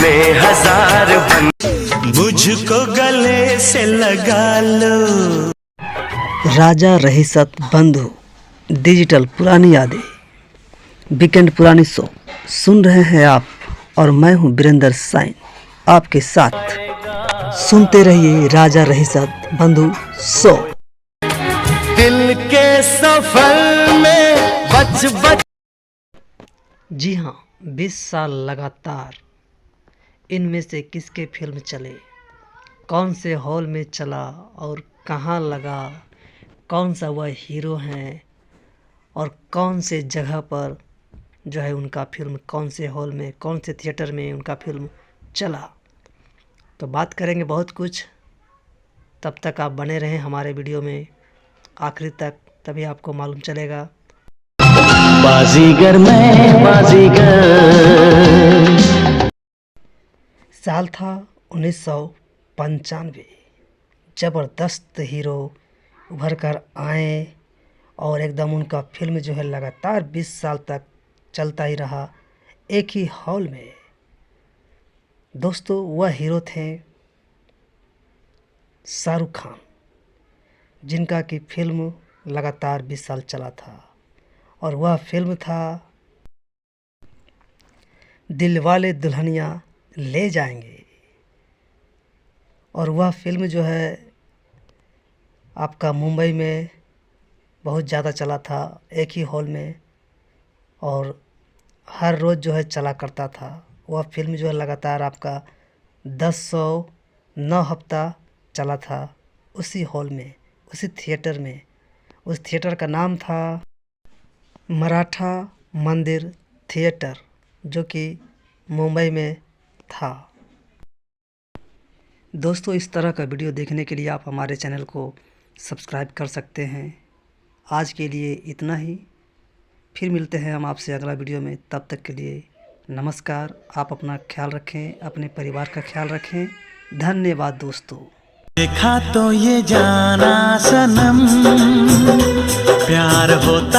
में हजार बन, मुझको गले से लगा लो। राजा रहीसत बंधु डिजिटल पुरानी यादें, वीकेंड पुरानी शो सुन रहे हैं आप, और मैं हूं वीरेंद्र साइन आपके साथ। सुनते रहिए राजा रहीसत बंधु शो। दिल के सफर में बच जी हाँ, 20 साल लगातार इनमें से किसके फिल्म चले, कौन से हॉल में चला और कहाँ लगा, कौन सा वह हीरो हैं और कौन से जगह पर जो है उनका फिल्म, कौन से हॉल में, कौन से थिएटर में उनका फिल्म चला। तो बात करेंगे बहुत कुछ। तब तक आप बने रहें हमारे वीडियो में आखिरी तक, तभी आपको मालूम चलेगा। बाजीगर मैं बाजीगर। साल था 1995। ज़बरदस्त हीरो उभर कर आए और एकदम उनका फिल्म जो है लगातार 20 साल तक चलता ही रहा एक ही हॉल में। दोस्तों, वह हीरो थे शाहरुख खान, जिनका कि फिल्म लगातार 20 साल चला था, और वह फिल्म था दिलवाले दुल्हनिया ले जाएंगे। और वह फिल्म जो है आपका मुंबई में बहुत ज़्यादा चला था एक ही हॉल में, और हर रोज़ जो है चला करता था। वह फिल्म जो है लगातार आपका 9 हफ्ता चला था उसी हॉल में, उसी थिएटर में। उस थिएटर का नाम था मराठा मंदिर थिएटर, जो कि मुंबई में था। दोस्तों, इस तरह का वीडियो देखने के लिए आप हमारे चैनल को सब्सक्राइब कर सकते हैं। आज के लिए इतना ही, फिर मिलते हैं हम आपसे अगला वीडियो में। तब तक के लिए नमस्कार। आप अपना ख्याल रखें, अपने परिवार का ख्याल रखें। धन्यवाद दोस्तों। देखा तो ये जाना सनम, प्यार होता